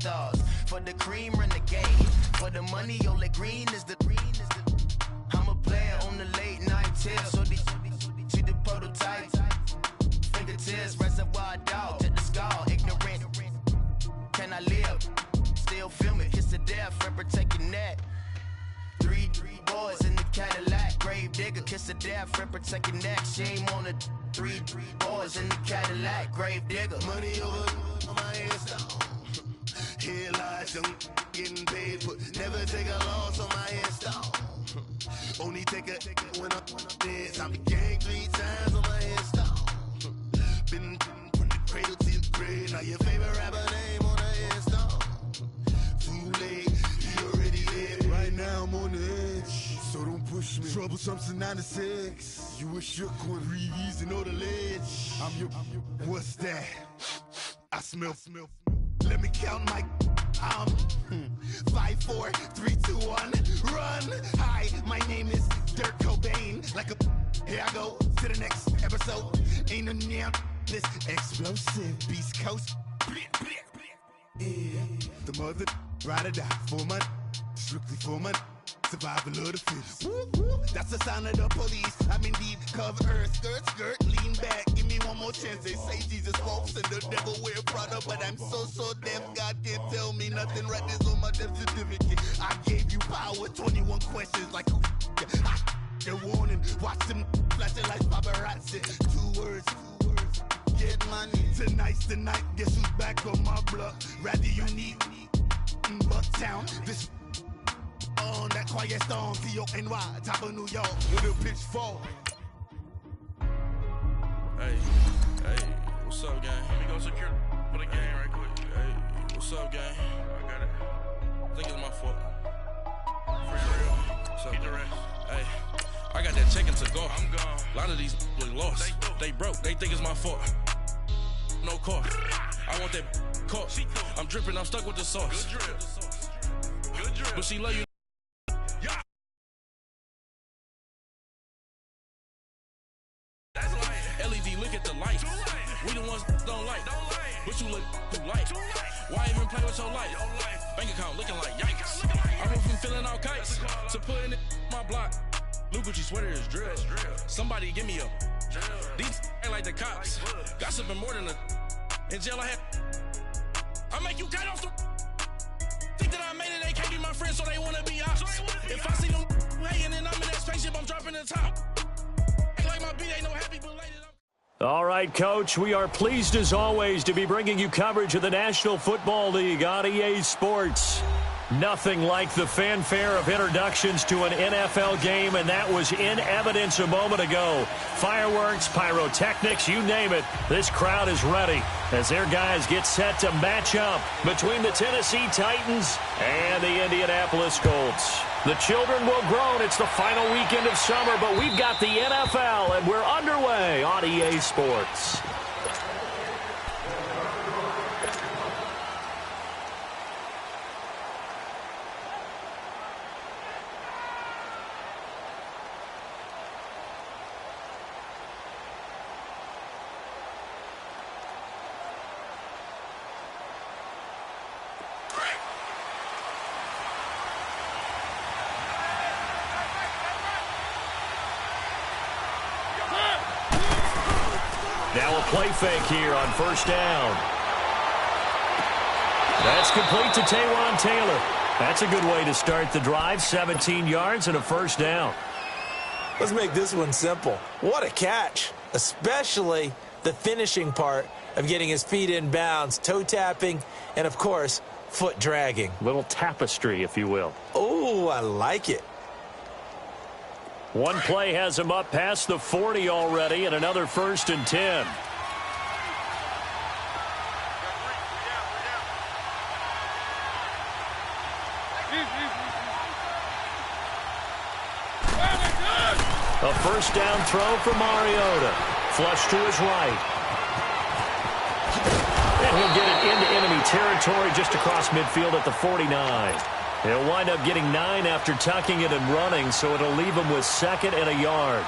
stars. For the cream, run the game. For the money, only green is the. I'm a player on the late night tier. So these see the prototypes. Fingertips, reservoir dog to the skull. Ignorant. Can I live? Still film it. Kiss the death, friend, protect your neck. Three boys in the Cadillac. Grave digger, kiss the death, friend, protect your neck. Shame on the three boys in the Cadillac. Grave digger. Money over on my headstone. Here lies young getting paid, but never take a loss on my headstone. Only take a when I'm dead. I'm gang 3 times on my headstone. Been from the cradle to the grave. Now your favorite rapper name on the headstone. Too late, he already dead. Right now I'm on the edge, so don't push me. Troublesome to 96. You a shook one, breeze and know the ledge. I'm your. What's that? I smell. Let me count my. 5, 4, 3, 2, 1, run. Hi, my name is Dirk Cobain. Like a. Here I go to the next episode. Ain't no damn this explosive Beast Coast. Yeah. The mother ride or die for my. Strictly for my. Survival of the fittest. That's the sound of the police. I'm indeed cover earth, skirt, lean back. Give me one more chance. They say Jesus walks and the devil wear Prada, but I'm so deaf. God can't tell me nothing. Right this on my death certificate. I gave you power. 21 questions like who? They're warning. Watch them flashing like paparazzi. 2 words. Get money. Tonight's the night. Guess who's back on my block? Rather unique. Bucktown. This. On that quiet storm, T-O-N-Y, top of New York, with a pitchfork. Hey, what's up, gang? Let me go secure for the game right quick. Hey, what's up, gang? I got it. I think it's my fault. For real. What's up, the rest. Hey, I got that chicken to go. I'm gone. A lot of these look lost. They broke. They think it's my fault. No car. I want that caught. I'm dripping. I'm stuck with the sauce. Good drip. But she love you. LED, look at the lights. We the ones don't like. But you look too light. Why even play with your life? Bank account looking like yikes. I went from filling out kites to putting it my block. Look what you sweater is drill. Somebody give me a. These ain't like the cops. Gossiping more than a. In jail I had. I make you cut off the. Think that I made it, they can't be my friends, so they wanna be ops. If I see them hating and I'm in that spaceship, I'm dropping the top. Ain't like my beat ain't no happy belated. All right, Coach, we are pleased as always to be bringing you coverage of the National Football League on EA Sports. Nothing like the fanfare of introductions to an NFL game, and that was in evidence a moment ago. Fireworks, pyrotechnics, you name it. This crowd is ready as their guys get set to match up between the Tennessee Titans and the Indianapolis Colts. The children will groan. It's the final weekend of summer, but we've got the NFL, and we're underway on EA Sports. Now a play fake here on first down. That's complete to Taywan Taylor. That's a good way to start the drive. 17 yards and a first down. Let's make this one simple. What a catch, especially the finishing part of getting his feet in bounds, toe tapping, and, of course, foot dragging. Little tapestry, if you will. Oh, I like it. One play has him up past the 40 already, and another 1st and 10. A first down throw for Mariota. Flush to his right. And he'll get it into enemy territory just across midfield at the 49. He'll wind up getting 9 after tucking it and running, so it'll leave him with 2nd and a yard.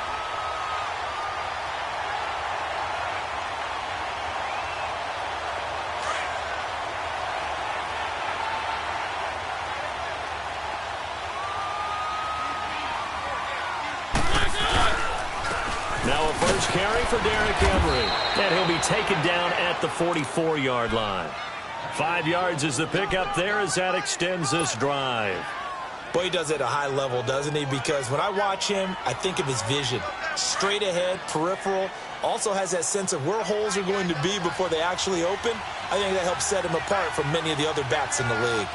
carry for Derrick Henry. And he'll be taken down at the 44-yard line. 5 yards is the pickup there as that extends this drive. Boy, he does it at a high level, doesn't he? Because when I watch him, I think of his vision. Straight ahead, peripheral. Also has that sense of where holes are going to be before they actually open. I think that helps set him apart from many of the other backs in the league.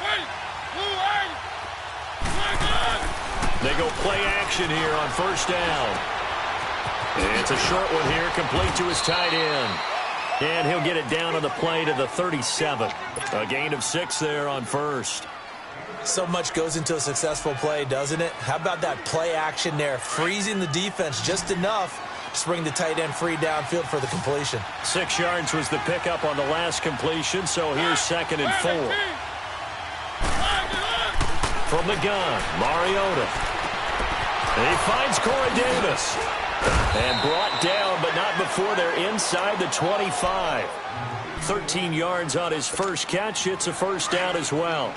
They go play action here on first down. It's a short one here, complete to his tight end. And he'll get it down on the play to the 37. A gain of 6 there on first. So much goes into a successful play, doesn't it? How about that play action there? Freezing the defense just enough to bring the tight end free downfield for the completion. 6 yards was the pickup on the last completion, so here's 2nd and 4. From the gun, Mariota. He finds Corey Davis. And brought down, but not before they're inside the 25. 13 yards on his first catch. It's a first down as well.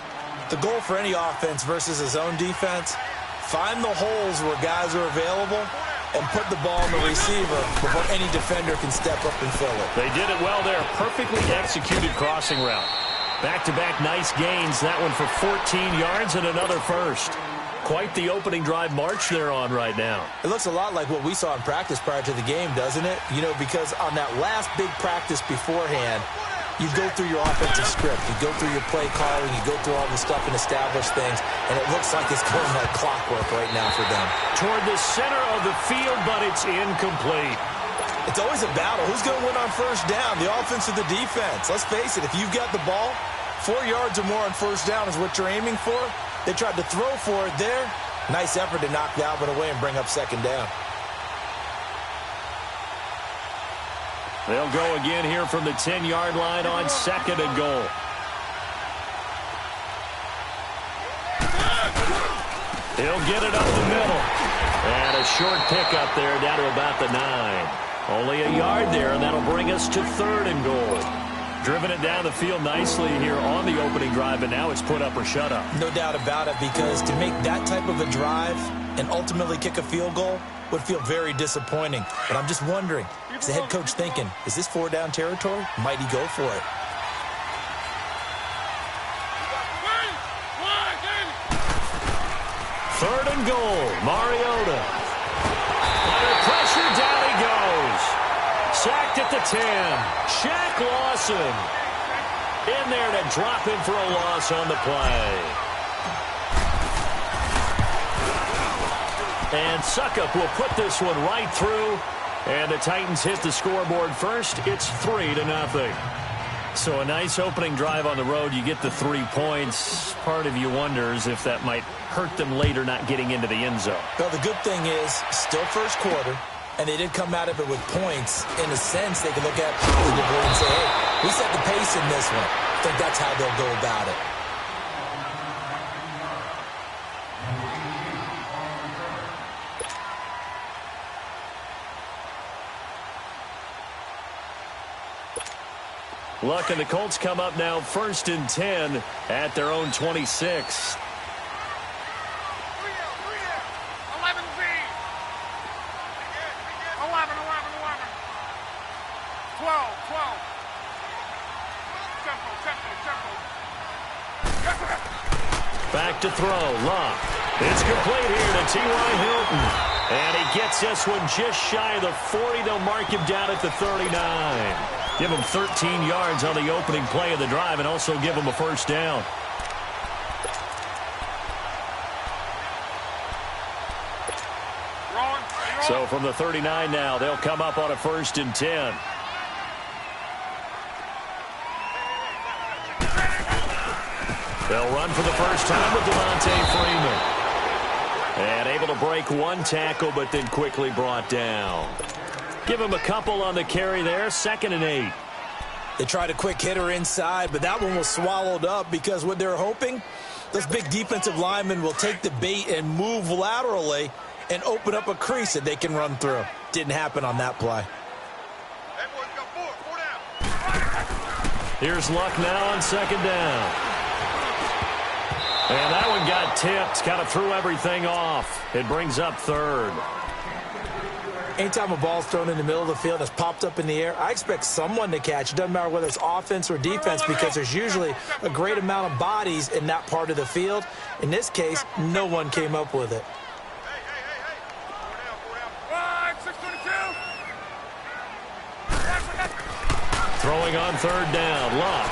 The goal for any offense versus his own defense, find the holes where guys are available and put the ball in the receiver before any defender can step up and fill it. They did it well there. Perfectly executed crossing route. Back-to-back nice gains. That one for 14 yards and another first. Quite the opening drive march they're on right now. It looks a lot like what we saw in practice prior to the game, doesn't it? You know, because on that last big practice beforehand, you go through your offensive script. You go through your play calling. You go through all the stuff and establish things. And it looks like it's going like clockwork right now for them. Toward the center of the field, but it's incomplete. It's always a battle. Who's going to win on first down, the offense or the defense? Let's face it, if you've got the ball, 4 yards or more on first down is what you're aiming for. They tried to throw for it there. Nice effort to knock Dalvin away and bring up 2nd down. They'll go again here from the 10-yard line on 2nd and goal. He'll get it up the middle. And a short pickup there down to about the 9. Only a yard there, and that'll bring us to 3rd and goal. Driven it down the field nicely here on the opening drive, and now it's put up or shut up. No doubt about it, because to make that type of a drive and ultimately kick a field goal would feel very disappointing. But I'm just wondering, is the head coach thinking, is this 4-down territory? Might he go for it? Third and goal, Mariota. Under pressure, down he goes. Sacked at the 10. Shaq Lawson in there to drop him for a loss on the play. And Suckup will put this one right through. And the Titans hit the scoreboard first. It's 3-0. So a nice opening drive on the road. You get the 3 points. Part of you wonders if that might hurt them later not getting into the end zone. Well, the good thing is, still first quarter, and they did come out of it with points. In a sense, they can look at positively and say, hey, we set the pace in this one. I think that's how they'll go about it. Luck and the Colts come up now 1st and 10 at their own 26. 12. Back to throw, Luck. It's complete here to T.Y. Hilton. And he gets this one just shy of the 40. They'll mark him down at the 39. Give him 13 yards on the opening play of the drive and also give him a first down. So from the 39 now, they'll come up on a 1st and 10. They'll run for the first time with Devontae Freeman. And able to break one tackle, but then quickly brought down. Give him a couple on the carry there. 2nd and 8. They tried a quick hitter inside, but that one was swallowed up because what they're hoping, those big defensive linemen will take the bait and move laterally and open up a crease that they can run through. Didn't happen on that play. Here's Luck now on 2nd down. And that one got tipped, kind of threw everything off. It brings up 3rd. Anytime a ball's thrown in the middle of the field that's popped up in the air, I expect someone to catch. It doesn't matter whether it's offense or defense because there's usually a great amount of bodies in that part of the field. In this case, no one came up with it. Throwing on third down, Luck.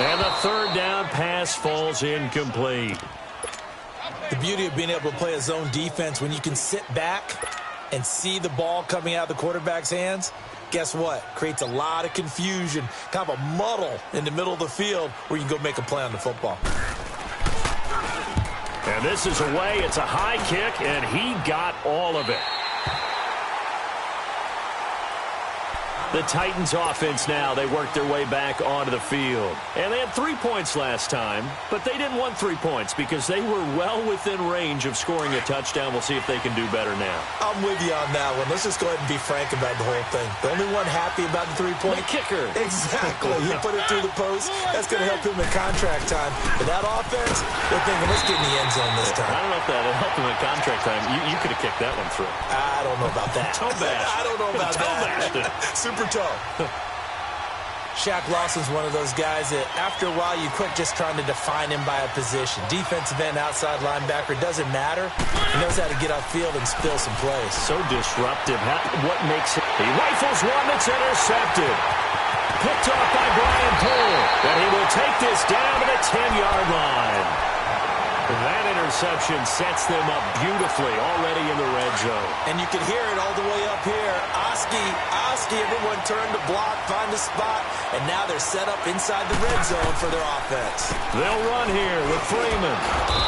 And the third down pass falls incomplete. The beauty of being able to play a zone defense when you can sit back and see the ball coming out of the quarterback's hands, guess what? Creates a lot of confusion, kind of a muddle in the middle of the field where you can go make a play on the football. And this is away. It's a high kick, and he got all of it. The Titans offense now, they work their way back onto the field. And they had 3 points last time, but they didn't want 3 points because they were well within range of scoring a touchdown. We'll see if they can do better now. I'm with you on that one. Let's just go ahead and be frank about the whole thing. The only one happy about the 3-point? The kicker. Exactly. He put it through the post. That's going to help him in contract time. But that offense, they're thinking, let's get in the end zone this time. I don't know if that will help him in contract time. You could have kicked that one through. I don't know about that. Toe bash. I don't know about that. Super toe. Shaq Lawson's one of those guys that after a while you quit just trying to define him by a position. Defensive end, outside linebacker, doesn't matter. He knows how to get upfield and spill some plays. So disruptive. What makes it? He rifles one that's intercepted. Picked off by Brian Poole. And he will take this down to the 10-yard line. That interception sets them up beautifully already in the red zone. And you can hear it all the way up here. Oski, everyone turned to block, find a spot, and now they're set up inside the red zone for their offense. They'll run here with Freeman.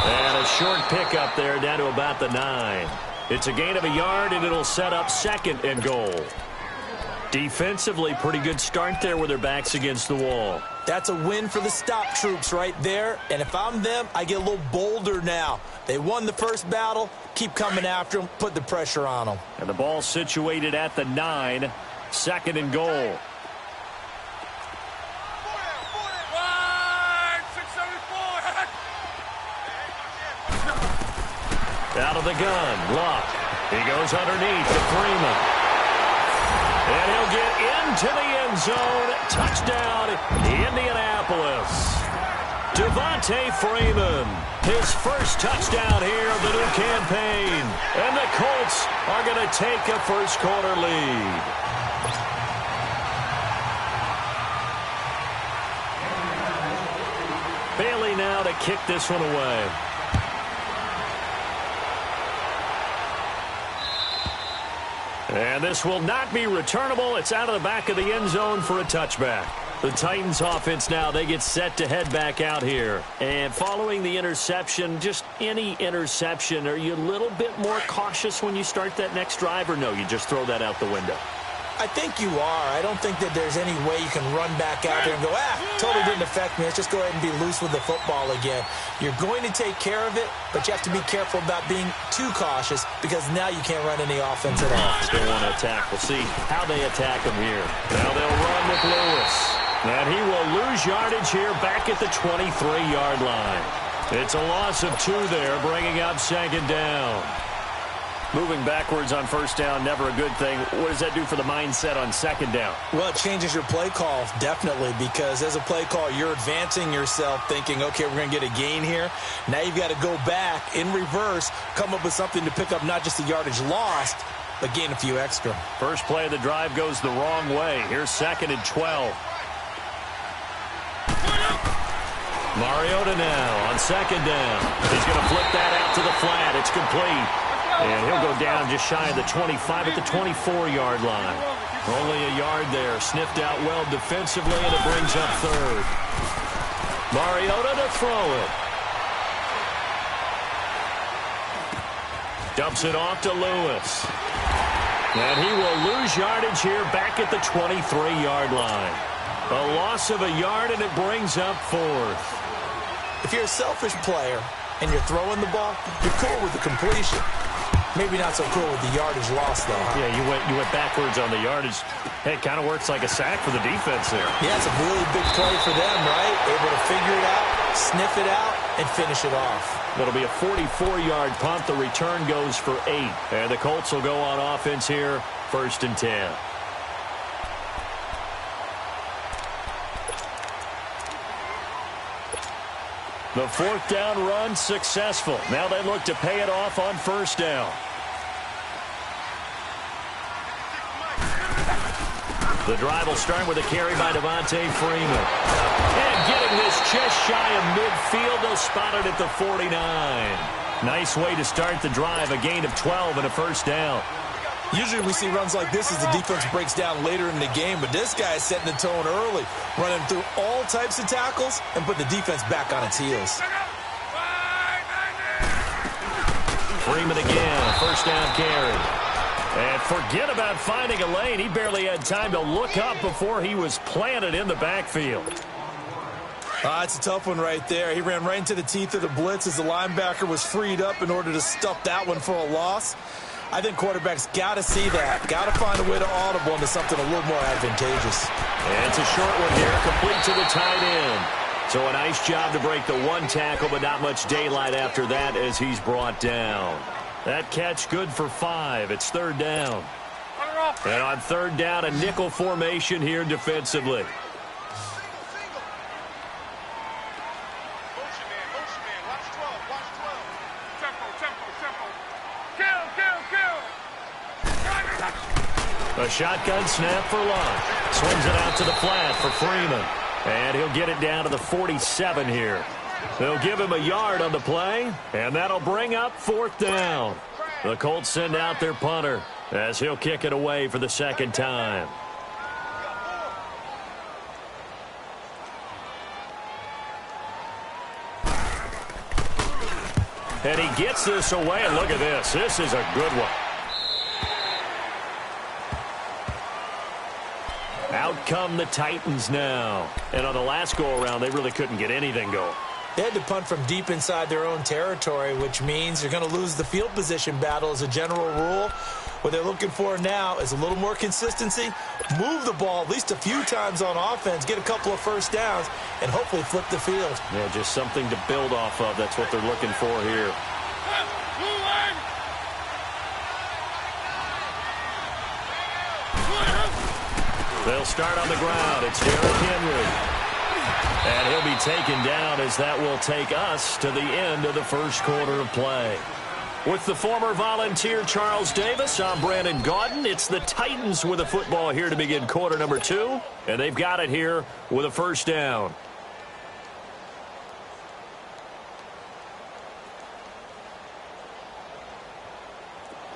And a short pickup there down to about the 9. It's a gain of a yard, and it'll set up 2nd and goal. Defensively, pretty good start there with their backs against the wall. That's a win for the stop troops right there. And if I'm them, I get a little bolder now. They won the first battle. Keep coming after them. Put the pressure on them. And the ball situated at the 9. 2nd and goal. Out of the gun, Luck. He goes underneath to Freeman. And he'll get into the end zone. Touchdown, Indianapolis. Devontae Freeman, his first touchdown here of the new campaign. And the Colts are going to take a first-quarter lead. Bailey now to kick this one away. And this will not be returnable. It's out of the back of the end zone for a touchback. The Titans offense now, they get set to head back out here. And following the interception, just any interception, are you a little bit more cautious when you start that next drive, or no, you just throw that out the window? I think you are. I don't think that there's any way you can run back out there and go, totally didn't affect me. Let's just go ahead and be loose with the football again. You're going to take care of it, but you have to be careful about being too cautious because now you can't run any offense at all. Still want to attack. We'll see how they attack him here. Now they'll run with Lewis. And he will lose yardage here back at the 23-yard line. It's a loss of 2 there, bringing up 2nd down. Moving backwards on first down, never a good thing. What does that do for the mindset on 2nd down? Well, it changes your play call, definitely, because as a play call, you're advancing yourself thinking, okay, we're going to get a gain here. Now you've got to go back in reverse, come up with something to pick up not just the yardage lost, but gain a few extra. First play of the drive goes the wrong way. Here's 2nd and 12. Mariota now on 2nd down. He's going to flip that out to the flat. It's complete. And he'll go down just shy of the 25 at the 24-yard line. Only a yard there. Sniffed out well defensively, and it brings up 3rd. Mariota to throw it. Dumps it off to Lewis. And he will lose yardage here back at the 23-yard line. A loss of a yard, and it brings up 4th. If you're a selfish player and you're throwing the ball, you're cool with the completion. Maybe not so cool with the yardage loss, though. Huh? Yeah, you went backwards on the yardage. Hey, it kind of works like a sack for the defense there. Yeah, it's a really big play for them, right? Able to figure it out, sniff it out, and finish it off. It'll be a 44-yard punt. The return goes for 8. And the Colts will go on offense here, 1st and 10. The 4th down run successful. Now they look to pay it off on 1st down. The drive will start with a carry by Devontae Freeman. And getting this just shy of midfield, they'll spot it at the 49. Nice way to start the drive, a gain of 12 and a 1st down. Usually we see runs like this as the defense breaks down later in the game, but this guy is setting the tone early, running through all types of tackles and put the defense back on its heels. Freeman again, a 1st down carry. And forget about finding a lane. He barely had time to look up before he was planted in the backfield. It's a tough one right there. He ran right into the teeth of the blitz as the linebacker was freed up in order to stuff that one for a loss. I think quarterbacks got to see that. Got to find a way to audible into something a little more advantageous. And it's a short one here, complete to the tight end. So a nice job to break the 1 tackle, but not much daylight after that as he's brought down. That catch good for 5. It's 3rd down. And on 3rd down, a nickel formation here defensively. A shotgun snap for Lund. Swings it out to the flat for Freeman. And he'll get it down to the 47 here. They'll give him a yard on the play, and that'll bring up 4th down. The Colts send out their punter as he'll kick it away for the 2nd time. And he gets this away, and look at this. This is a good one. Out come the Titans now. And on the last go-around, they really couldn't get anything going. They had to punt from deep inside their own territory, which means they're going to lose the field position battle as a general rule. What they're looking for now is a little more consistency, move the ball at least a few times on offense, get a couple of 1st downs, and hopefully flip the field. Yeah, just something to build off of. That's what they're looking for here. They'll start on the ground. It's Derrick Henry. And he'll be taken down as that will take us to the end of the 1st quarter of play. With the former Volunteer Charles Davis, I'm Brandon Gaudin. It's the Titans with a football here to begin quarter number 2. And they've got it here with a 1st down.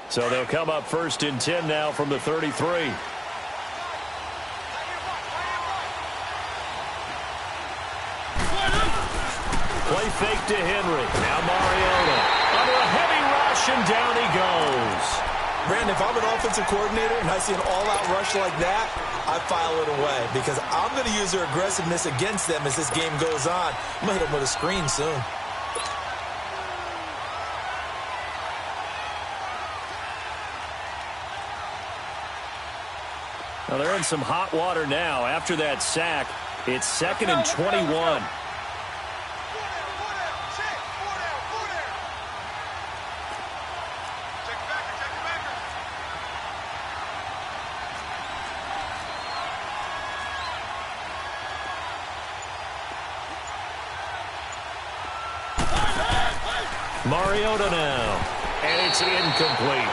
So they'll come up 1st and 10 now from the 33. Play fake to Henry. Now Mariota. Under a heavy rush, and down he goes. Brandon, if I'm an offensive coordinator and I see an all-out rush like that, I file it away because I'm going to use their aggressiveness against them as this game goes on. I'm going to hit them with a screen soon. Now they're in some hot water now. After that sack, it's 2nd and 21. Mariota now. And it's incomplete.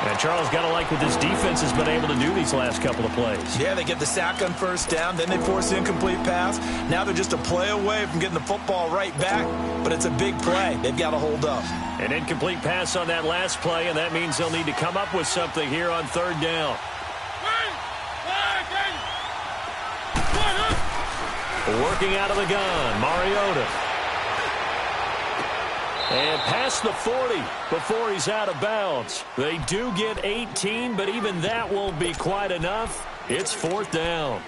And Charles, got to like what this defense has been able to do these last couple of plays. Yeah, they get the sack on 1st down, then they force the incomplete pass. Now they're just a play away from getting the football right back, but it's a big play. They've got to hold up. An incomplete pass on that last play, and that means they'll need to come up with something here on 3rd down. Working out of the gun, Mariota. And past the 40 before he's out of bounds. They do get 18, but even that won't be quite enough. It's 4th down.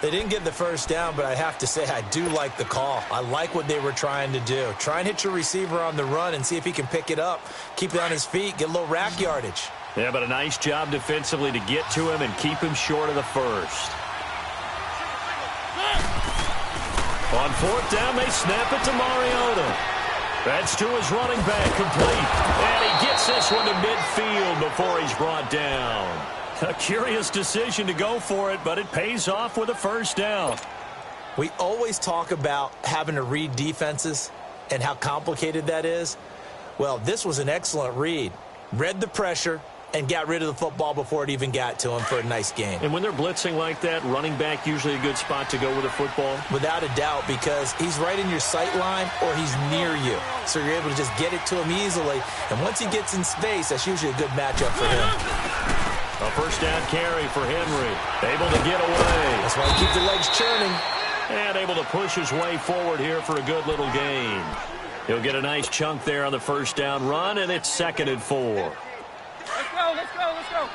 They didn't get the 1st down, but I have to say I do like the call. I like what they were trying to do. Try and hit your receiver on the run and see if he can pick it up. Keep it on his feet, get a little rack yardage. Yeah, but a nice job defensively to get to him and keep him short of the 1st. On fourth down, they snap it to Mariota. That's to his running back, complete. And he gets this one to midfield before he's brought down. A curious decision to go for it, but it pays off with a first down. We always talk about having to read defenses and how complicated that is. Well, this was an excellent read. Read the pressure and got rid of the football before it even got to him for a nice game. And when they're blitzing like that, running back usually a good spot to go with a football? Without a doubt, because he's right in your sight line or he's near you. So you're able to just get it to him easily. And once he gets in space, that's usually a good matchup for him. A first down carry for Henry. Able to get away. That's why you keep the legs churning. And able to push his way forward here for a good little gain. He'll get a nice chunk there on the first down run, and it's 2nd and 4. Let's go, let's go, let's go.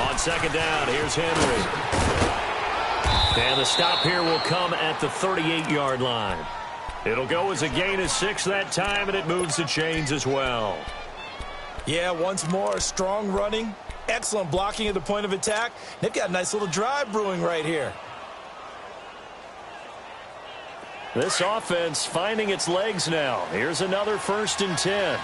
On 2nd down, here's Henry. And the stop here will come at the 38-yard line. It'll go as a gain of 6 that time, and it moves the chains as well. Yeah, once more, strong running. Excellent blocking at the point of attack. They've got a nice little drive brewing right here. This offense finding its legs now. Here's another 1st and 10.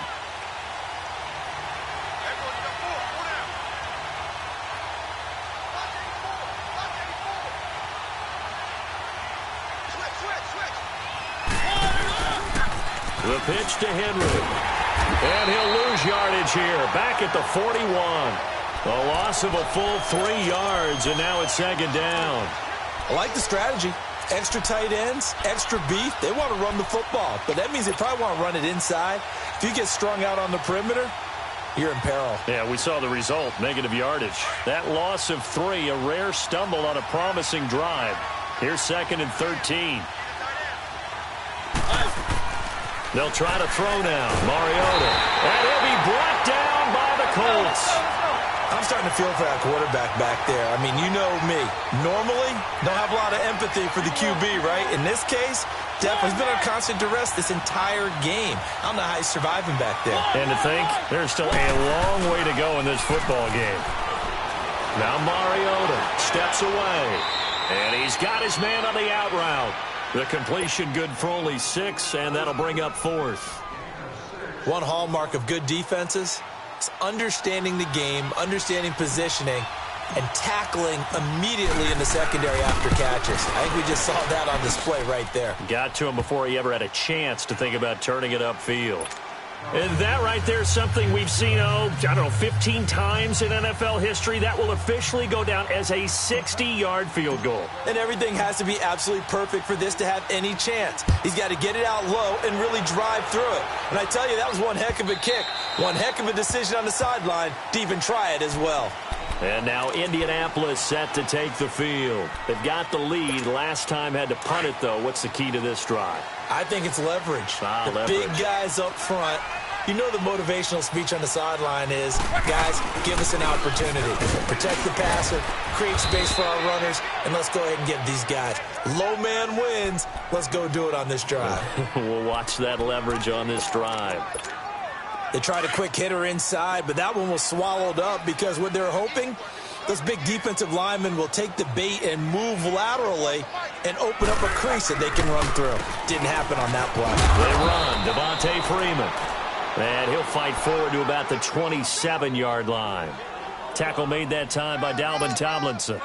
The pitch to Henry. And he'll lose yardage here. Back at the 41. A loss of a full 3 yards, and now it's 2nd down. I like the strategy. Extra tight ends, extra beef. They want to run the football, but that means they probably want to run it inside. If you get strung out on the perimeter, you're in peril. Yeah, we saw the result, negative yardage. That loss of 3, a rare stumble on a promising drive. Here's 2nd and 13. They'll try to throw now. Mariota. And he'll be brought down by the Colts. I'm starting to feel for that quarterback back there. I mean, you know me. Normally, don't have a lot of empathy for the QB, right? In this case, definitely he's been under constant duress this entire game. I don't know how he's surviving back there. And to think, there's still a long way to go in this football game. Now Mariota steps away. And he's got his man on the out route. The completion good for only 6, and that'll bring up 4th. One hallmark of good defenses is understanding the game, understanding positioning, and tackling immediately in the secondary after catches. I think we just saw that on display right there. Got to him before he ever had a chance to think about turning it upfield. And that right there is something we've seen, 15 times in NFL history. That will officially go down as a 60-yard field goal. And everything has to be absolutely perfect for this to have any chance. He's got to get it out low and really drive through it. And I tell you, that was one heck of a kick. One heck of a decision on the sideline to even try it as well. And now Indianapolis set to take the field. They've got the lead. Last time had to punt it, though. What's the key to this drive? I think it's leverage. Leverage. Big guys up front. You know the motivational speech on the sideline is, guys, give us an opportunity. Protect the passer, create space for our runners, and let's go ahead and get these guys. Low man wins. Let's go do it on this drive. We'll watch that leverage on this drive. They tried a quick hitter inside, but that one was swallowed up because what they're hoping, those big defensive linemen will take the bait and move laterally and open up a crease that they can run through. Didn't happen on that play. They run. Devontae Freeman. And he'll fight forward to about the 27-yard line. Tackle made that time by Dalvin Tomlinson.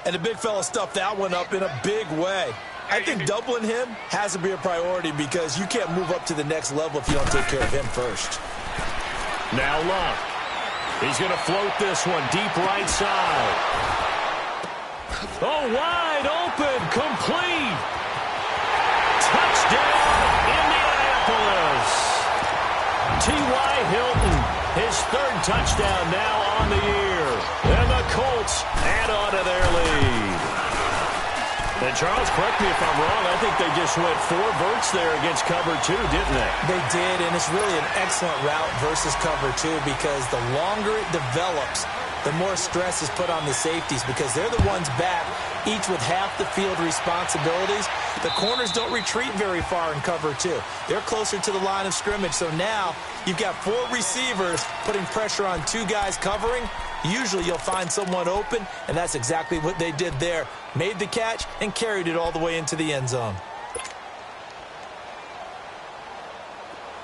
And the big fella stuffed that one up in a big way. I think doubling him has to be a priority because you can't move up to the next level if you don't take care of him first. Now Luck. He's going to float this one deep right side. Oh, wide open, complete. Touchdown, Indianapolis. T.Y. Hilton, his 3rd touchdown now on the year. And the Colts add on to their lead. And Charles, correct me if I'm wrong, I think they just went 4 verts there against cover 2, didn't they? They did, and it's really an excellent route versus cover 2 because the longer it develops, the more stress is put on the safeties because they're the ones back each with half the field responsibilities. The corners don't retreat very far in cover 2. They're closer to the line of scrimmage. So now you've got 4 receivers putting pressure on 2 guys covering. Usually you'll find someone open, and that's exactly what they did there. Made the catch and carried it all the way into the end zone.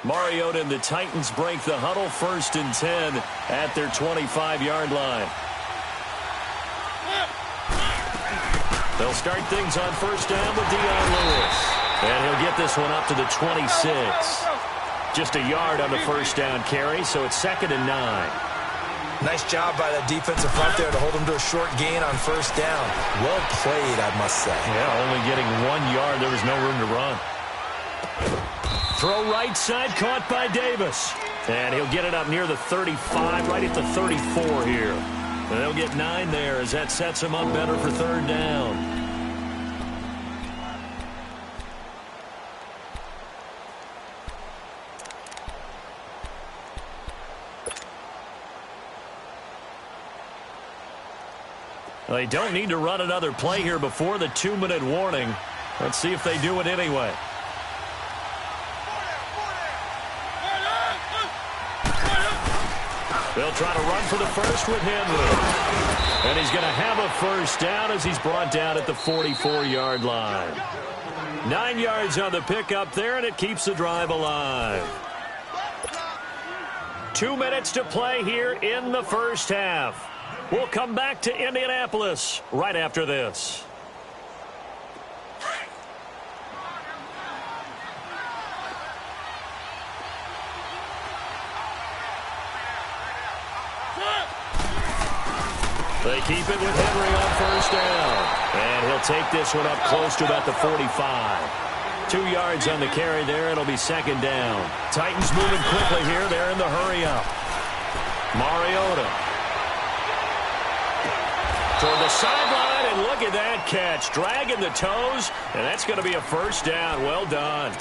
Mariota and the Titans break the huddle, 1st and 10 at their 25-yard line. They'll start things on 1st down with Dion Lewis. And he'll get this one up to the 26. Just a yard on the 1st down carry, so it's 2nd and 9. Nice job by that defensive front there to hold them to a short gain on 1st down. Well played, I must say. Yeah, only getting 1 yard. There was no room to run. Throw right side, caught by Davis. And he'll get it up near the 35, right at the 34 here. And they'll get 9 there as that sets him up better for 3rd down. They don't need to run another play here before the 2-minute warning. Let's see if they do it anyway. They'll try to run for the first with Henry. And he's going to have a 1st down as he's brought down at the 44-yard line. 9 yards on the pickup there, and it keeps the drive alive. 2 minutes to play here in the 1st half. We'll come back to Indianapolis right after this. They keep it with Henry on 1st down. And he'll take this one up close to about the 45. 2 yards on the carry there. It'll be 2nd down. Titans moving quickly here. They're in the hurry up. Mariota toward the sideline, and look at that catch. Dragging the toes, and that's going to be a 1st down. Well done.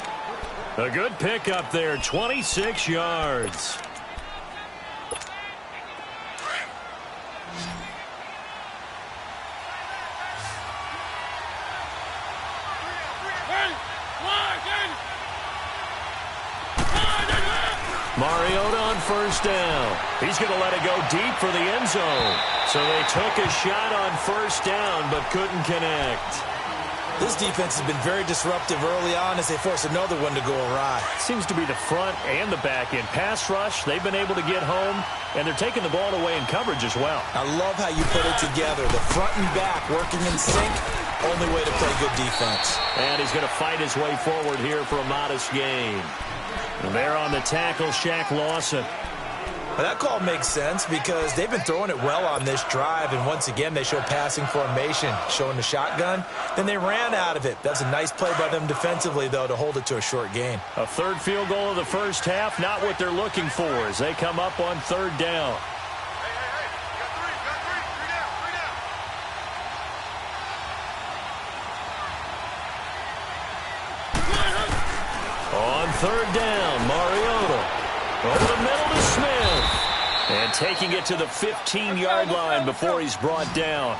A good pickup there, 26 yards. Mariota on 1st down. He's going to let it go deep for the end zone. So they took a shot on 1st down, but couldn't connect. This defense has been very disruptive early on as they force another one to go awry. Seems to be the front and the back end. Pass rush, they've been able to get home, and they're taking the ball away in coverage as well. I love how you put it together. The front and back working in sync. Only way to play good defense. And he's going to fight his way forward here for a modest gain. And there on the tackle, Shaq Lawson. Well, that call makes sense because they've been throwing it well on this drive, and once again they show passing formation, showing the shotgun. Then they ran out of it. That's a nice play by them defensively, though, to hold it to a short gain. A 3rd field goal of the 1st half, not what they're looking for as they come up on 3rd down. On 3rd down, Mariota over the middle to Smith. And taking it to the 15-yard line before he's brought down.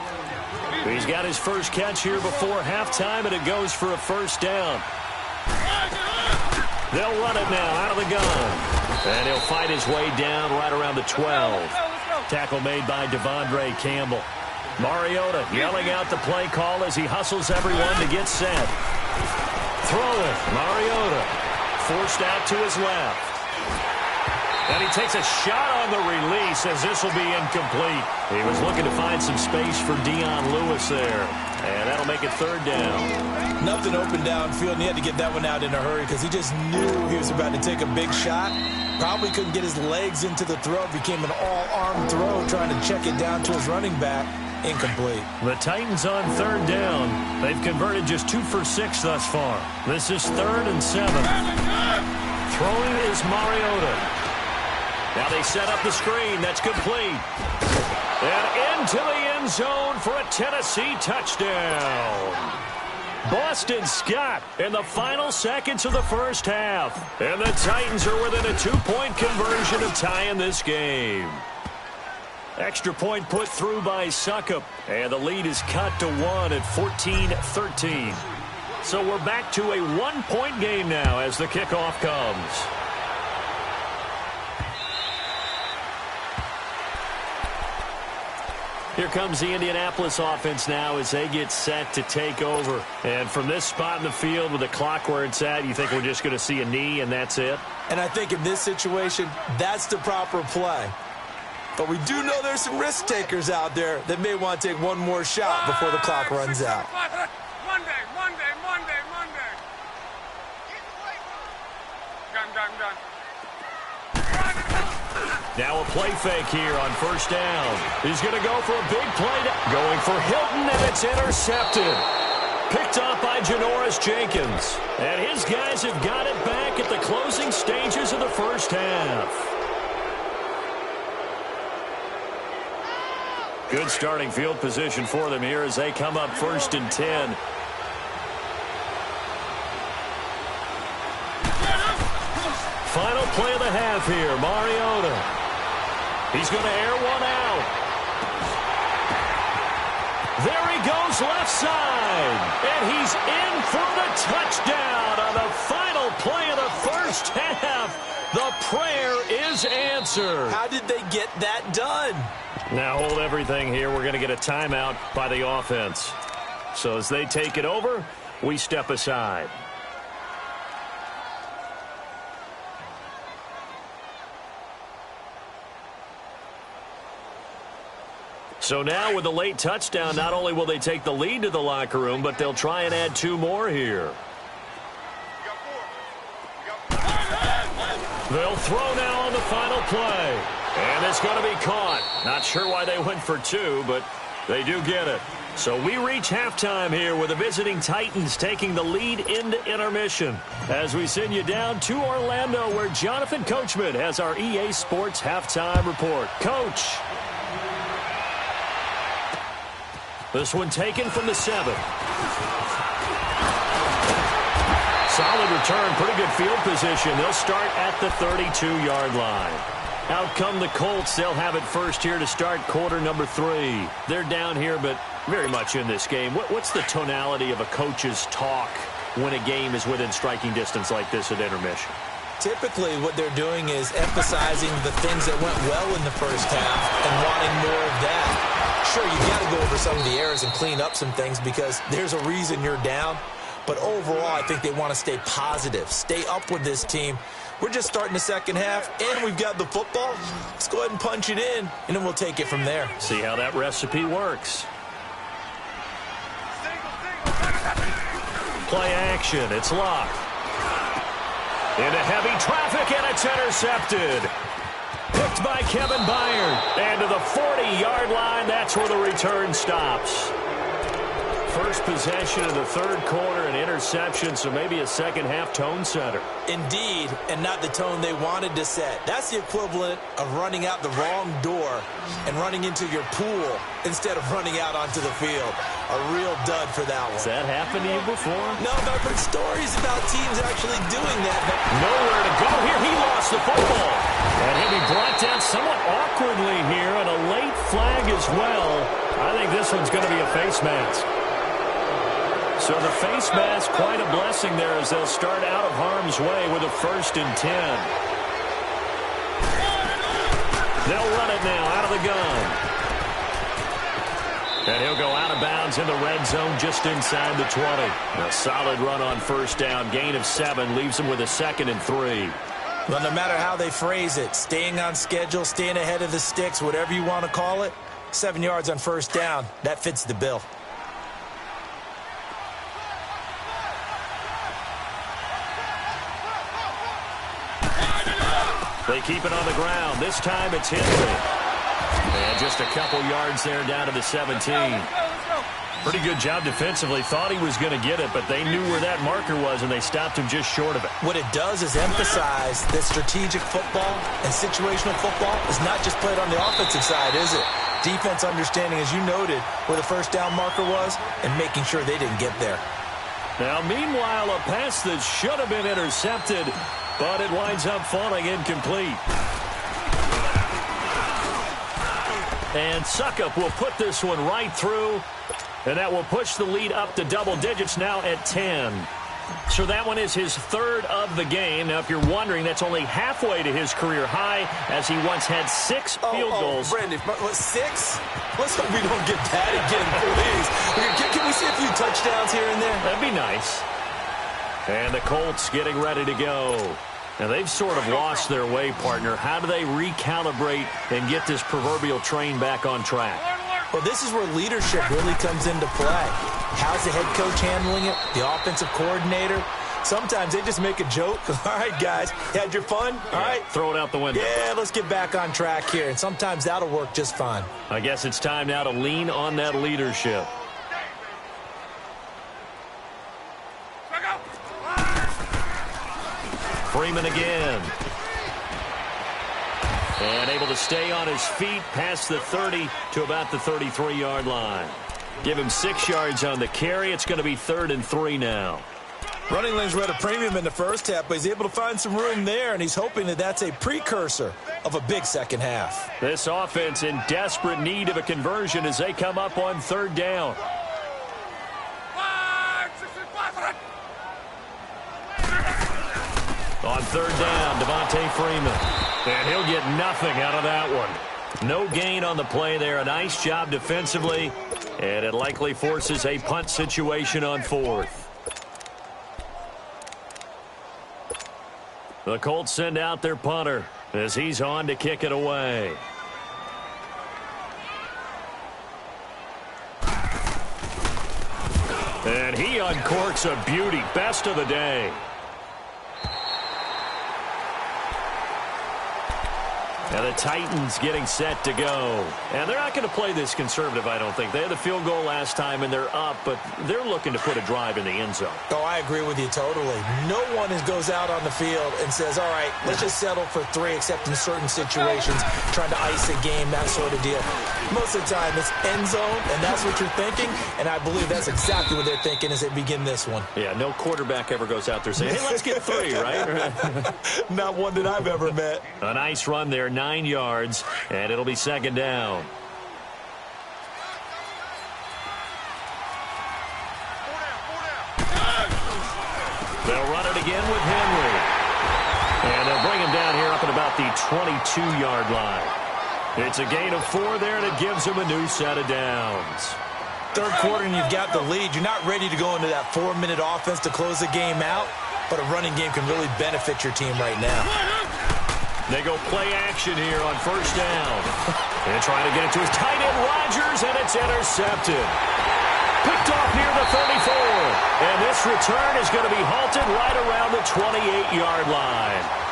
He's got his first catch here before halftime, and it goes for a 1st down. They'll run it now out of the gun. And he'll fight his way down right around the 12. Tackle made by Devondre Campbell. Mariota yelling out the play call as he hustles everyone to get set. Throw it. Mariota forced out to his left. And he takes a shot on the release as this will be incomplete. He was looking to find some space for Dion Lewis there. And that'll make it 3rd down. Nothing open downfield, and he had to get that one out in a hurry because he just knew he was about to take a big shot. Probably couldn't get his legs into the throw. Became an all-arm throw trying to check it down to his running back. Incomplete. The Titans on 3rd down. They've converted just 2 for 6 thus far. This is 3rd and 7. Throwing is Mariota. Now they set up the screen. That's complete. And into the end zone for a Tennessee touchdown. Boston Scott in the final seconds of the 1st half. And the Titans are within a 2-point conversion of tying this game. Extra point put through by Suckup. And the lead is cut to 1 at 14-13. So we're back to a 1-point game now as the kickoff comes. Here comes the Indianapolis offense now as they get set to take over. And from this spot in the field with the clock where it's at, you think we're just going to see a knee and that's it? And I think in this situation, that's the proper play. But we do know there's some risk takers out there that may want to take one more shot before the clock runs out. Monday. Done. Now a play fake here on first down. He's going to go for a big play. Going for Hilton, and it's intercepted. Picked up by Janoris Jenkins. And his guys have got it back at the closing stages of the first half. Good starting field position for them here as they come up 1st and 10. Final play of the half here, Mariota. He's going to air one out. There he goes left side. And he's in for the touchdown on the final play of the first half. The prayer is answered. How did they get that done? Now hold everything here. We're going to get a timeout by the offense. So as they take it over, we step aside. So now with the late touchdown, not only will they take the lead to the locker room, but they'll try and add 2 more here. They'll throw now on the final play. And it's going to be caught. Not sure why they went for 2, but they do get it. So we reach halftime here with the visiting Titans taking the lead into intermission. As we send you down to Orlando where Jonathan Coachman has our EA Sports halftime report. Coach. This one taken from the 7. Solid return, pretty good field position. They'll start at the 32-yard line. Out come the Colts. They'll have it first here to start quarter number 3. They're down here, but very much in this game. What's the tonality of a coach's talk when a game is within striking distance like this at intermission? Typically, what they're doing is emphasizing the things that went well in the first half and wanting more of that. Sure, you got to go over some of the errors and clean up some things because there's a reason you're down. But overall, I think they want to stay positive, stay up with this team. We're just starting the second half, and we've got the football. Let's go ahead and punch it in, and then we'll take it from there. See how that recipe works. Play action. It's locked. Into heavy traffic, and it's intercepted. Picked by Kevin Byard. And to the 40-yard line, that's where the return stops. First possession of the third quarter, an interception, so maybe a second-half tone setter. Indeed, and not the tone they wanted to set. That's the equivalent of running out the wrong door and running into your pool instead of running out onto the field. A real dud for that one. Has that happened to you before? No, but I've heard stories about teams actually doing that. But nowhere to go here. He lost the football. And he'll be brought down somewhat awkwardly here, and a late flag as well. I think this one's going to be a face mask. So the face mask, quite a blessing there as they'll start out of harm's way with a 1st and 10. They'll run it now out of the gun. And he'll go out of bounds in the red zone just inside the 20. A solid run on first down. Gain of 7 leaves them with a 2nd and 3. Well, no matter how they phrase it, staying on schedule, staying ahead of the sticks, whatever you want to call it, 7 yards on first down, that fits the bill. They keep it on the ground. This time it's Henry. And just a couple yards there down to the 17. Pretty good job defensively. Thought he was going to get it, but they knew where that marker was, and they stopped him just short of it. What it does is emphasize that strategic football and situational football is not just played on the offensive side, is it? Defense understanding, as you noted, where the first down marker was and making sure they didn't get there. Now, meanwhile, a pass that should have been intercepted, but it winds up falling incomplete. And Suckup will put this one right through, and that will push the lead up to double digits now at 10. So that one is his third of the game. Now, if you're wondering, that's only halfway to his career high, as he once had 6 field goals. Brandon, 6? Let's hope we don't get that again, please. Can we see a few touchdowns here and there? That'd be nice. And the Colts getting ready to go. Now, they've sort of lost their way, partner. How do they recalibrate and get this proverbial train back on track? Well, this is where leadership really comes into play. How's the head coach handling it? The offensive coordinator? Sometimes they just make a joke. All right, guys, had your fun? All right. Throw it out the window. Yeah, let's get back on track here. And sometimes that'll work just fine. I guess it's time now to lean on that leadership. Freeman again. And able to stay on his feet past the 30 to about the 33-yard line. Give him 6 yards on the carry. It's going to be 3rd and 3 now. Running lanes were at a premium in the first half, but he's able to find some room there, and he's hoping that that's a precursor of a big second half. This offense in desperate need of a conversion as they come up on 3rd down. On 3rd down, Devontae Freeman. And he'll get nothing out of that one. No gain on the play there. A nice job defensively. And it likely forces a punt situation on 4th. The Colts send out their punter as he's on to kick it away. And he uncorks a beauty. Best of the day. And the Titans getting set to go. And they're not going to play this conservative, I don't think. They had a field goal last time, and they're up, but they're looking to put a drive in the end zone. Oh, I agree with you totally. No one goes out on the field and says, all right, let's just settle for 3, except in certain situations, trying to ice a game, that sort of deal. Most of the time, it's end zone, and that's what you're thinking, and I believe that's exactly what they're thinking as they begin this one. Yeah, no quarterback ever goes out there saying, hey, let's get 3, right? Not one that I've ever met. A nice run there, 9 yards, and it'll be 2nd down. They'll run it again with Henry. And they'll bring him down here up at about the 22-yard line. It's a gain of 4 there, and it gives him a new set of downs. 3rd quarter, and you've got the lead. You're not ready to go into that 4-minute offense to close the game out, but a running game can really benefit your team right now. They go play action here on 1st down. And trying to get it to his tight end, Rodgers, and it's intercepted. Picked off near the 34. And this return is going to be halted right around the 28-yard line.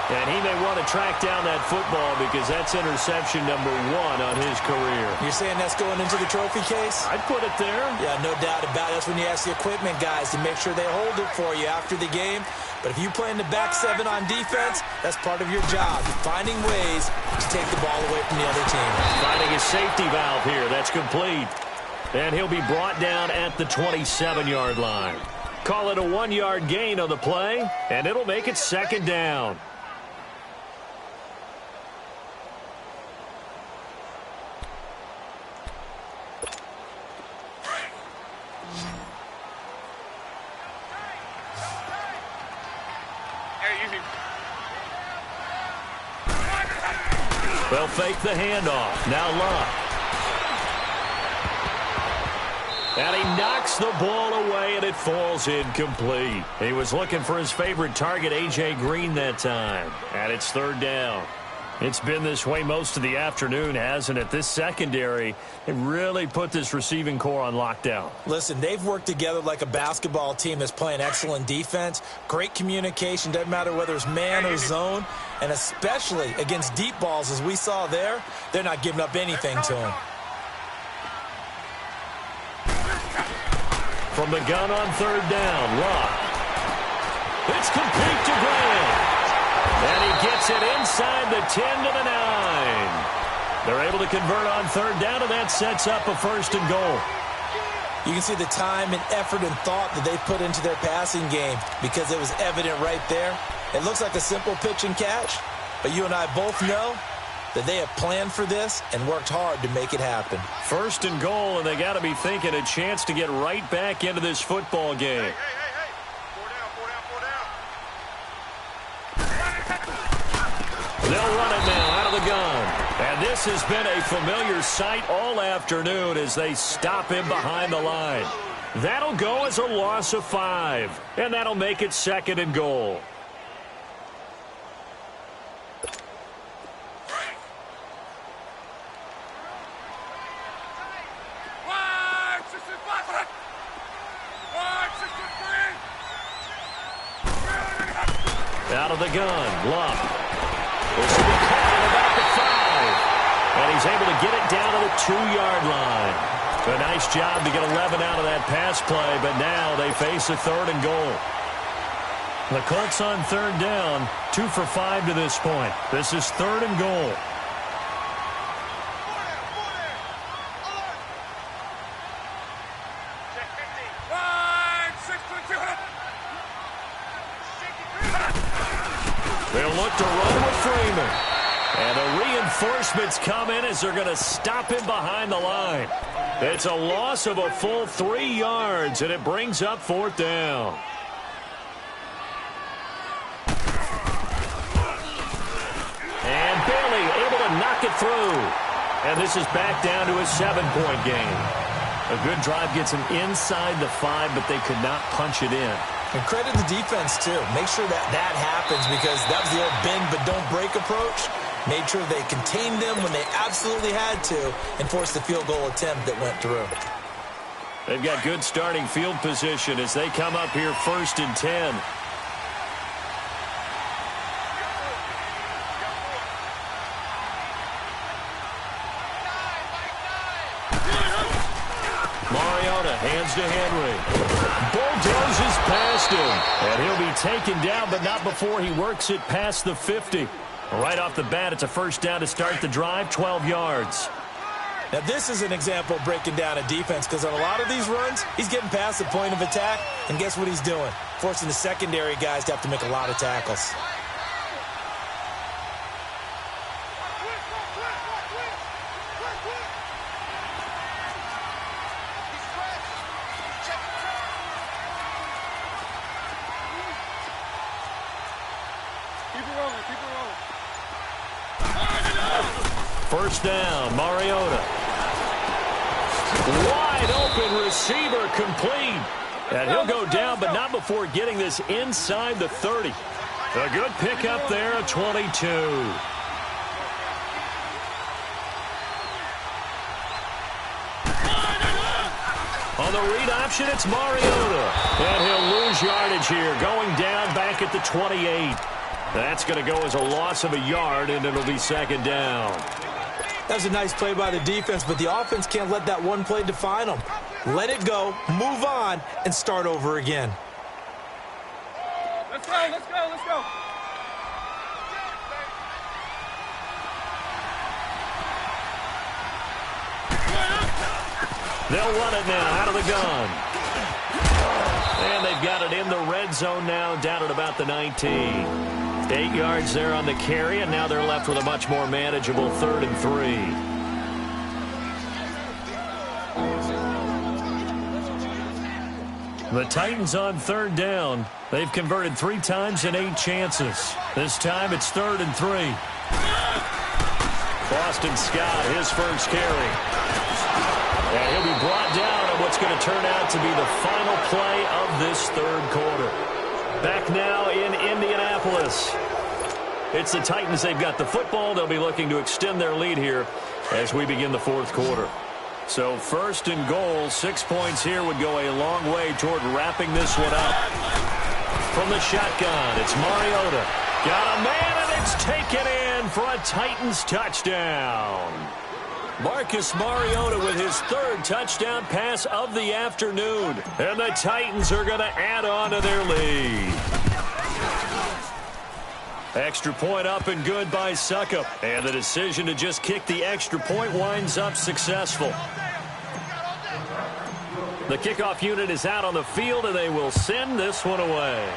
And he may want to track down that football because that's interception number 1 on his career. You're saying that's going into the trophy case? I'd put it there. Yeah, no doubt about it. That's when you ask the equipment guys to make sure they hold it for you after the game. But if you play in the back 7 on defense, that's part of your job, finding ways to take the ball away from the other team. Finding a safety valve here. That's complete. And he'll be brought down at the 27-yard line. Call it a 1-yard gain on the play, and it'll make it 2nd down. They'll fake the handoff. Now Luck. And he knocks the ball away, and it falls incomplete. He was looking for his favorite target, A.J. Green, that time. And it's 3rd down. It's been this way most of the afternoon, hasn't it? This secondary, it really put this receiving core on lockdown. Listen, they've worked together like a basketball team that's playing excellent defense. Great communication, doesn't matter whether it's man or zone. And especially against deep balls, as we saw there, they're not giving up anything to him. From the gun on 3rd down, Luck. It's complete to Graham. And he gets it inside the 10 to the 9. They're able to convert on 3rd down, and that sets up a 1st and goal. You can see the time and effort and thought that they put into their passing game because it was evident right there. It looks like a simple pitch and catch, but you and I both know that they have planned for this and worked hard to make it happen. First and goal, and they got to be thinking a chance to get right back into this football game. Hey. 4 down. They'll run it now out of the gun. And this has been a familiar sight all afternoon as they stop him behind the line. That'll go as a loss of 5, and that'll make it second and goal. Out of the gun, Love. This will be caught at about the 5. And he's able to get it down to the 2-yard line. A nice job to get 11 out of that pass play, but now they face a third and goal. The Colts on third down, 2 for 5 to this point. This is third and goal. They'll look to run with Freeman. And the reinforcements come in as they're going to stop him behind the line. It's a loss of a full 3 yards, and it brings up fourth down. And Bailey able to knock it through. And this is back down to a 7-point game. A good drive gets them inside the 5, but they could not punch it in. And credit the defense, too. Make sure that happens because that was the old bend but don't break approach. Made sure they contained them when they absolutely had to and forced the field goal attempt that went through. They've got good starting field position as they come up here first and 10. Mariota hands to Henry. Bulldozes past him. And he'll be taken down, but not before he works it past the 50. Right off the bat, it's a first down to start the drive, 12 yards. Now, this is an example of breaking down a defense because on a lot of these runs, he's getting past the point of attack, and guess what he's doing? Forcing the secondary guys to have to make a lot of tackles. First down, Mariota. Wide open receiver complete. And he'll go down, but not before getting this inside the 30. A good pickup there at 22. On the read option, it's Mariota. And he'll lose yardage here, going down back at the 28. That's going to go as a loss of a yard, and it'll be second down. That was a nice play by the defense, but the offense can't let that one play define them. Let it go, move on, and start over again. Let's go. They'll run it now out of the gun. And they've got it in the red zone now, down at about the 19. 8 yards there on the carry, and now they're left with a much more manageable 3rd and 3. The Titans on third down. They've converted 3 times in 8 chances. This time it's 3rd and 3. Boston Scott, his first carry. And he'll be brought down on what's going to turn out to be the final play of this 3rd quarter. Back now in Indianapolis. It's the Titans. They've got the football. They'll be looking to extend their lead here as we begin the 4th quarter. So first and goal, 6 points here would go a long way toward wrapping this one up. From the shotgun, it's Mariota. Got a man, and it's taken in for a Titans touchdown. Marcus Mariota with his 3rd touchdown pass of the afternoon. And the Titans are going to add on to their lead. Extra point up and good by Suckup. And the decision to just kick the extra point winds up successful. The kickoff unit is out on the field, and they will send this one away.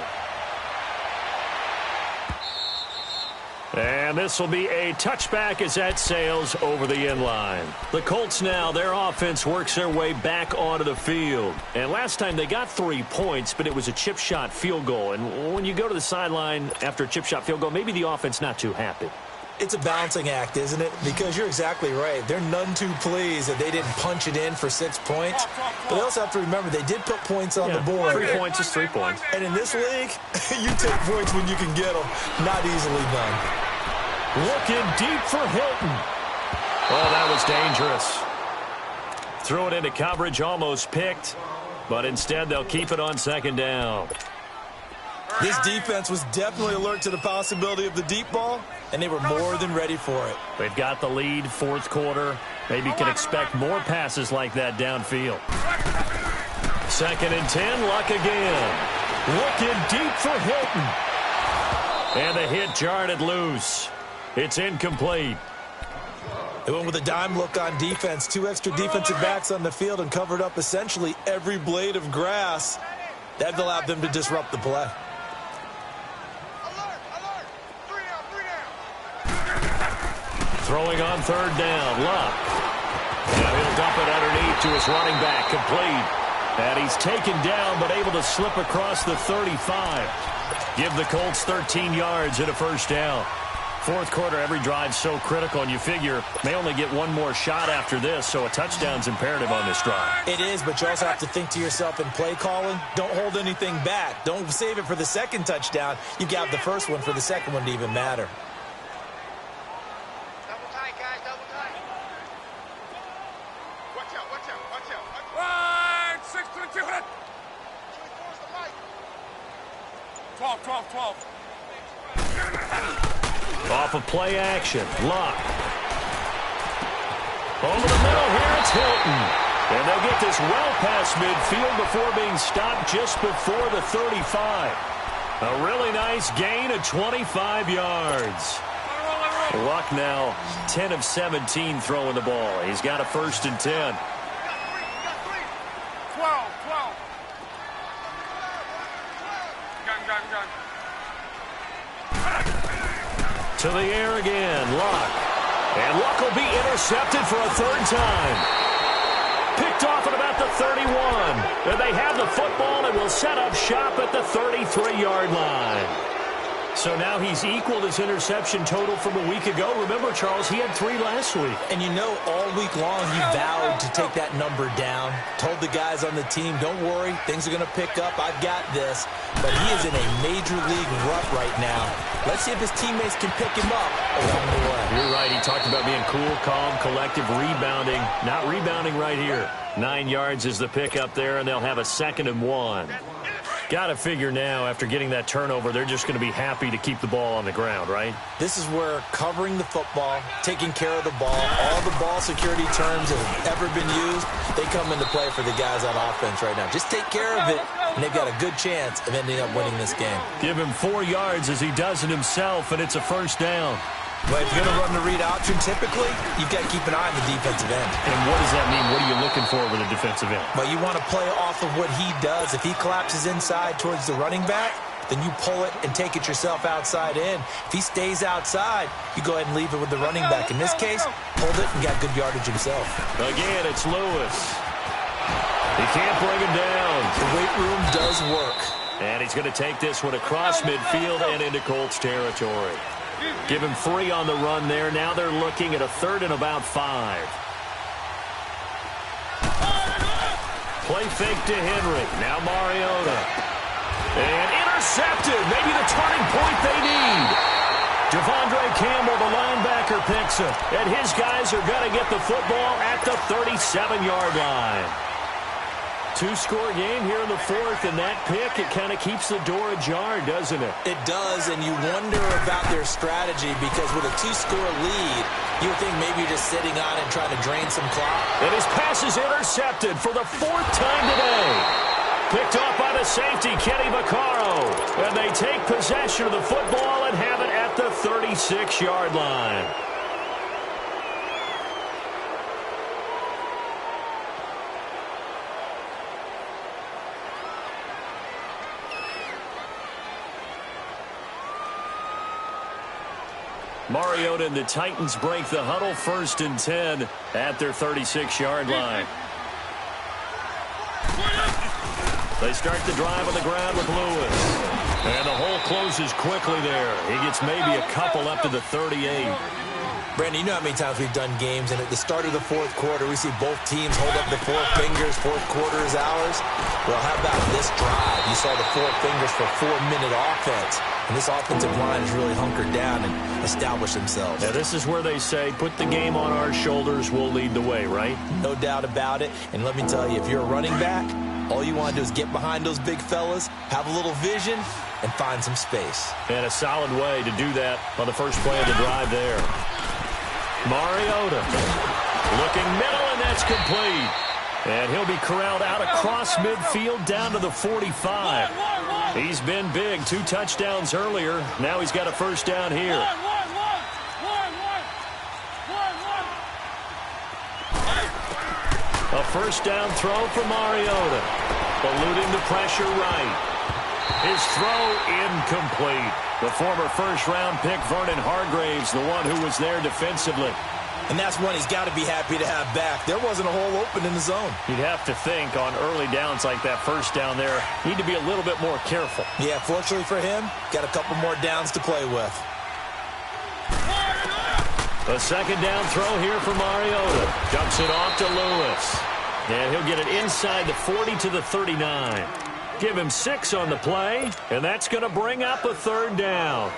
And this will be a touchback as that sails over the end line. The Colts now, their offense works their way back onto the field. And last time they got 3 points, but it was a chip shot field goal. And when you go to the sideline after a chip shot field goal, maybe the offense not too happy. It's a balancing act, isn't it? Because you're exactly right. They're none too pleased that they didn't punch it in for 6 points. But they also have to remember they did put points on the board. 3 points is 3 points. And in this league, you take points when you can get them. Not easily done. Looking deep for Hilton. Oh, that was dangerous. Threw it into coverage, almost picked. But instead, they'll keep it on 2nd down. This defense was definitely alert to the possibility of the deep ball, and they were more than ready for it. They've got the lead, 4th quarter. Maybe can expect more passes like that downfield. 2nd and 10, Luck again. Looking deep for Hilton. And the hit jarred it loose. It's incomplete. They went with a dime look on defense. 2 extra defensive backs on the field and covered up essentially every blade of grass. That allowed them to disrupt the play. Throwing on 3rd down, Luck. Now he'll dump it underneath to his running back, complete. And he's taken down, but able to slip across the 35. Give the Colts 13 yards and a 1st down. 4th quarter, every drive so critical, and you figure may only get one more shot after this, so a touchdown's imperative on this drive. It is, but you also have to think to yourself in play calling, don't hold anything back. Don't save it for the 2nd touchdown. You got the 1st one for the 2nd one to even matter. Double tight, guys, double tight. Watch out, watch out, watch out. 6-2-2. 12. Off of play action, Luck. Over the middle here, it's Hilton. And they'll get this well past midfield before being stopped just before the 35. A really nice gain of 25 yards. Luck now 10 of 17 throwing the ball. He's got a 1st and 10. 12. Gun. To the air again, Luck. And Luck will be intercepted for a 3rd time. Picked off at about the 31. And they have the football and will set up shop at the 33-yard line. So now he's equaled his interception total from a week ago. Remember, Charles, he had 3 last week. And you know, all week long he vowed to take that number down. Told the guys on the team, don't worry, things are going to pick up. I've got this. But he is in a major league rut right now. Let's see if his teammates can pick him up along the way. You're right. He talked about being cool, calm, collective, rebounding. Not rebounding right here. 9 yards is the pick up there, and they'll have a 2nd and 1. Got to figure now, after getting that turnover, they're just going to be happy to keep the ball on the ground, right? This is where covering the football, taking care of the ball, all the ball security terms that have ever been used, they come into play for the guys on offense right now. Just take care of it, and they've got a good chance of ending up winning this game. Give him 4 yards as he does it himself, and it's a 1st down. But if you're going to run the read option, typically, you've got to keep an eye on the defensive end. And what does that mean? What are you looking for with a defensive end? Well, you want to play off of what he does. If he collapses inside towards the running back, then you pull it and take it yourself outside in. If he stays outside, you go ahead and leave it with the running back. In this case, hold it and got good yardage himself. Again, it's Lewis. He can't bring him down. The weight room does work. And he's going to take this one across midfield and into Colts territory. Give him 3 on the run there. Now they're looking at a 3rd and about 5. Play fake to Henry. Now Mariota. And intercepted. Maybe the turning point they need. Devondre Campbell, the linebacker, picks it. And his guys are going to get the football at the 37-yard line. 2-score game here in the 4th, and that pick, it kind of keeps the door ajar, doesn't it? It does, and you wonder about their strategy because with a 2-score lead, you would think maybe you're just sitting on it and trying to drain some clock. And his pass is intercepted for the 4th time today. Picked off by the safety, Kenny Vaccaro. And they take possession of the football and have it at the 36-yard line. Mariota and the Titans break the huddle, 1st and 10 at their 36-yard line. They start the drive on the ground with Lewis. And the hole closes quickly there. He gets maybe a couple up to the 38. Brandon, you know how many times we've done games, and at the start of the 4th quarter, we see both teams hold up the 4 fingers, 4th quarter is ours. Well, how about this drive? You saw the 4 fingers for 4-minute offense, and this offensive line has really hunkered down and established themselves. Now, this is where they say, put the game on our shoulders, we'll lead the way, right? No doubt about it, and let me tell you, if you're a running back, all you want to do is get behind those big fellas, have a little vision, and find some space. And a solid way to do that on the first play of the drive there. Mariota looking middle, and that's complete. And he'll be corralled out across midfield down to the 45. He's been big, 2 touchdowns earlier. Now he's got a first down here. A first down throw for Mariota. Eluding the pressure right. His throw incomplete. The former first-round pick, Vernon Hargreaves, the one who was there defensively. And that's one he's got to be happy to have back. There wasn't a hole open in the zone. You'd have to think on early downs like that first down there, need to be a little bit more careful. Yeah, fortunately for him, got a couple more downs to play with. A second down throw here for Mariota. Dumps it off to Lewis. And he'll get it inside the 40 to the 39. Give him 6 on the play, and that's going to bring up a 3rd down.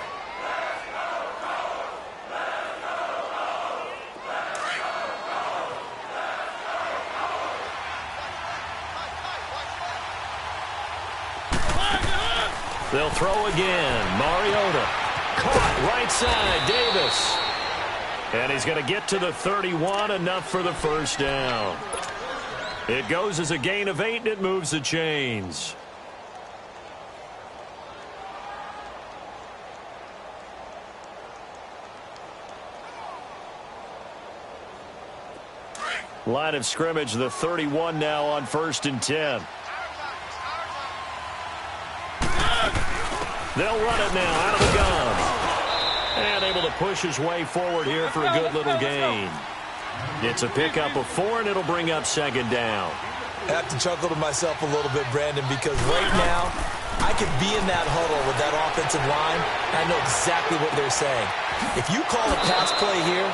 They'll throw again. Mariota caught right side. Davis. And he's going to get to the 31, enough for the first down. It goes as a gain of 8, and it moves the chains. Line of scrimmage, the 31 now on 1st and 10. They'll run it now out of the gun. And able to push his way forward here for a good little gain. It's a pickup of 4, and it'll bring up 2nd down. I have to chuckle to myself a little bit, Brandon, because right now I could be in that huddle with that offensive line, and I know exactly what they're saying. If you call a pass play here,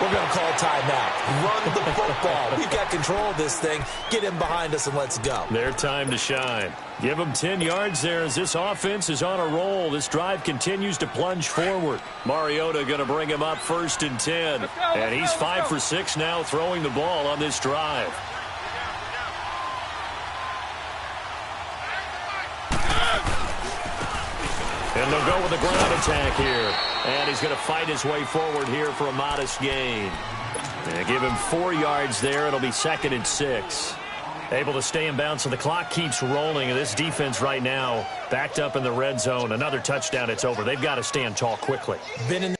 we're going to call timeout. Run the football. We've got control of this thing. Get him behind us and let's go. Their time to shine. Give them 10 yards there as this offense is on a roll. This drive continues to plunge forward. Mariota going to bring him up 1st and 10. And he's 5 for 6 now throwing the ball on this drive. And they'll go with a ground attack here. And he's going to fight his way forward here for a modest gain. And give him 4 yards there. It'll be 2nd and 6. Able to stay in bounds, so the clock keeps rolling. And this defense right now backed up in the red zone. Another touchdown, it's over. They've got to stand tall quickly. Been in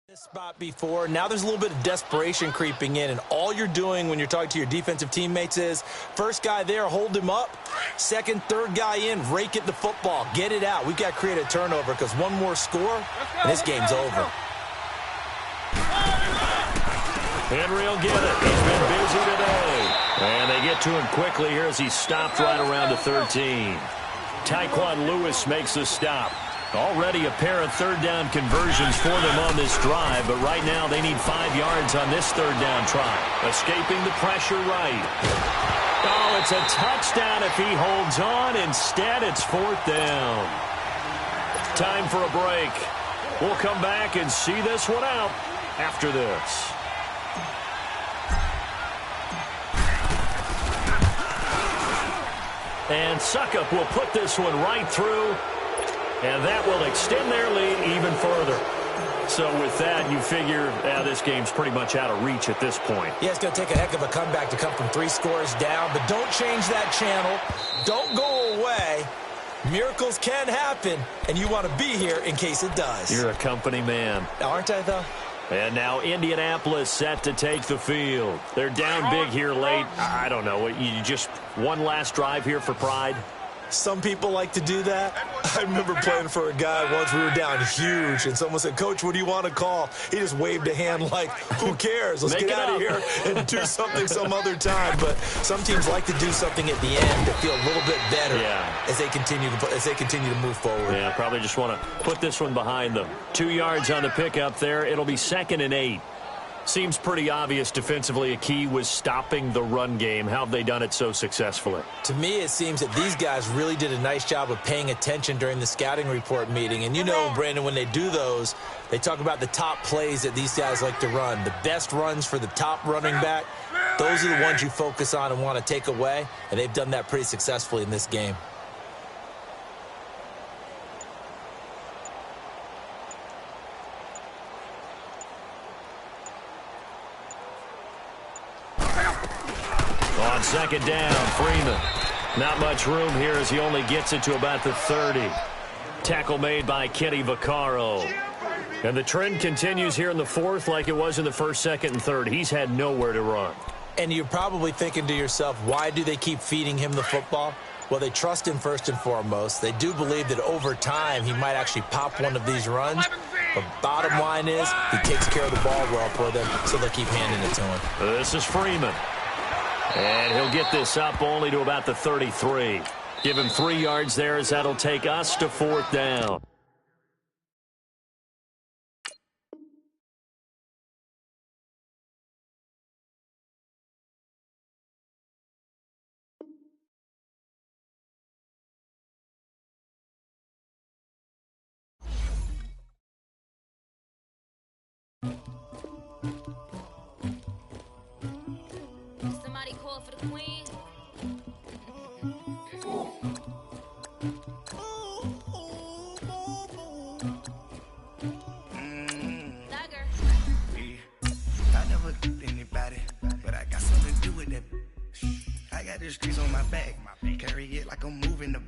this spot before. Now there's a little bit of desperation creeping in, and all you're doing when you're talking to your defensive teammates is first guy there, hold him up. Second, third guy in, rake it the football. Get it out. We've got to create a turnover because one more score, and this game's over. Henry will get it. He's been busy today. And they get to him quickly here as he's stopped right around the 13. Tyquan Lewis makes the stop. Already a pair of third down conversions for them on this drive, but right now they need 5 yards on this third down try. Escaping the pressure right. Oh, it's a touchdown if he holds on. Instead, it's 4th down. Time for a break. We'll come back and see this one out after this. And Suckup will put this one right through, and that will extend their lead even further. So with that, you figure this game's pretty much out of reach at this point. Yeah, it's going to take a heck of a comeback to come from 3 scores down, but don't change that channel. Don't go away. Miracles can happen, and you want to be here in case it does. You're a company man. Aren't I, though? And now Indianapolis set to take the field. They're down big here late. I don't know. You just one last drive here for pride? Some people like to do that. I remember playing for a guy once. We were down huge, and someone said, "Coach, what do you want to call?" He just waved a hand like, who cares? Let's get out of here and do something some other time. But some teams like to do something at the end to feel a little bit better as they continue to move forward. Yeah, probably just want to put this one behind them. 2 yards on the pickup there. It'll be 2nd and 8. Seems pretty obvious defensively a key was stopping the run game. How have they done it so successfully? To me, it seems that these guys really did a nice job of paying attention during the scouting report meeting. And you know, Brandon, when they do those, they talk about the top plays that these guys like to run. The best runs for the top running back, those are the ones you focus on and want to take away. And they've done that pretty successfully in this game. On 2nd down, Freeman. Not much room here as he only gets it to about the 30. Tackle made by Kenny Vaccaro. And the trend continues here in the 4th like it was in the 1st, 2nd, and 3rd. He's had nowhere to run. And you're probably thinking to yourself, why do they keep feeding him the football? Well, they trust him first and foremost. They do believe that over time he might actually pop one of these runs. But bottom line is he takes care of the ball well for them, so they'll keep handing it to him. This is Freeman. And he'll get this up only to about the 33. Give him 3 yards there as that'll take us to 4th down. Somebody call for the queen. Dagger. I never anybody, but I got something to do with that. I got the streets on my back, carry it like I'm moving the.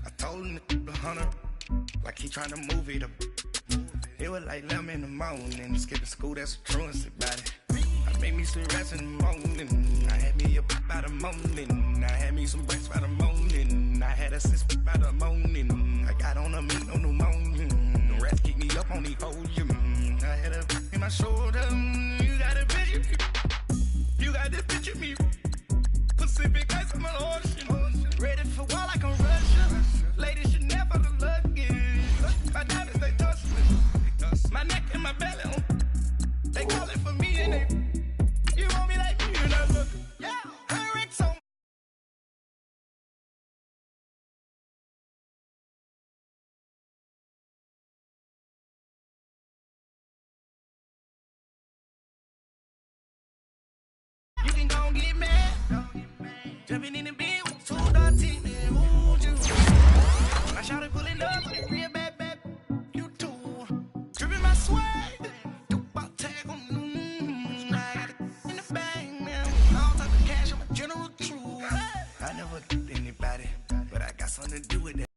I told him the 100, like he trying to move it up. It was like 11 in the morning, skipping school, that's a truancy about it. I made me some rest in the morning. I had me a pop by the morning. I had me some breaks by the morning. I had a six by the morning. I got on a meat, no pneumonia. The rats keep me up on the podium. I had a in my shoulder. You got a picture me. You got this picture me. Pacific ice on my ocean. Ready for war like I'm Russia. Ladies should never look lucky. My diamonds, they touch me. My neck and my belly. They call it for me and they. You want me like me and I look. Yeah, her ex on. You can go and get mad. Jumping in the bed with 2 dirty men. Who you? I shouted pulling up, real bad. You too. Dripping my swag. Do about tag on. I got it in the bag now. All type of cash, I'm a general true. I never anybody, but I got something to do with that.